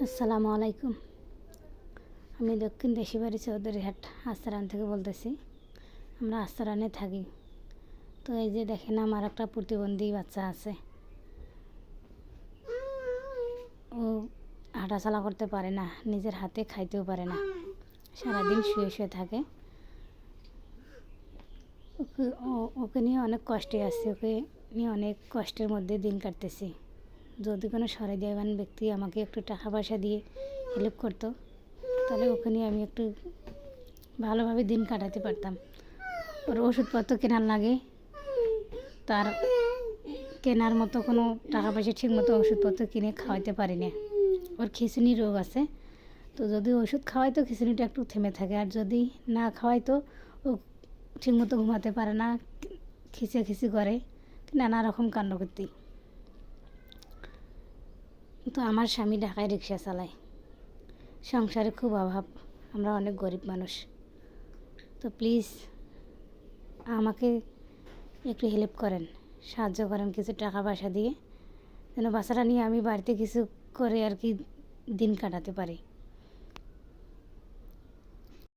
আসসালামু আলাইকুম। আমি দক্ষিণ দেশিবাড়ি চৌধুরীহাট আস্তারান থেকে বলতেছি। আমরা আস্তারানে থাকি। তো এই যে দেখেন, আমার একটা প্রতিবন্ধী বাচ্চা আছে। ও হাঁটাচলা করতে পারে না, নিজের হাতে খাইতেও পারে না, সারাদিন শুয়ে শুয়ে থাকে। ওকে নিয়ে অনেক কষ্টে আছে, ওকে নিয়ে অনেক কষ্টের মধ্যে দিন কাটতেছি। যদি কোনো সহৃদয়বান ব্যক্তি আমাকে একটু টাকা পয়সা দিয়ে হেল্প করতো, তাহলে ওকে নিয়ে আমি একটু ভালোভাবে দিন কাটাতে পারতাম। ওর ওষুধপত্র কেনার লাগে, তার কেনার মতো কোনো টাকা পয়সা ঠিক মতো ওষুধপত্র কিনে খাওয়াইতে পারি না। ওর খিঁচুনি রোগ আছে, তো যদি ওষুধ খাওয়াই তো খিঁচুনিটা একটু থেমে থাকে, আর যদি না খাওয়াই তো ও ঠিকমতো ঘুমাতে পারে না, খিচি করে, নানা রকম কাণ্ড করতে। তো আমার স্বামী ঢাকায় রিক্সা চালায়, সংসারে খুব অভাব, আমরা অনেক গরিব মানুষ। তো প্লিজ আমাকে একটু হেল্প করেন, সাহায্য করেন কিছু টাকা পয়সা দিয়ে, যেন বাচ্চাটা নিয়ে আমি বাড়িতে কিছু করে আর কি দিন কাটাতে পারি।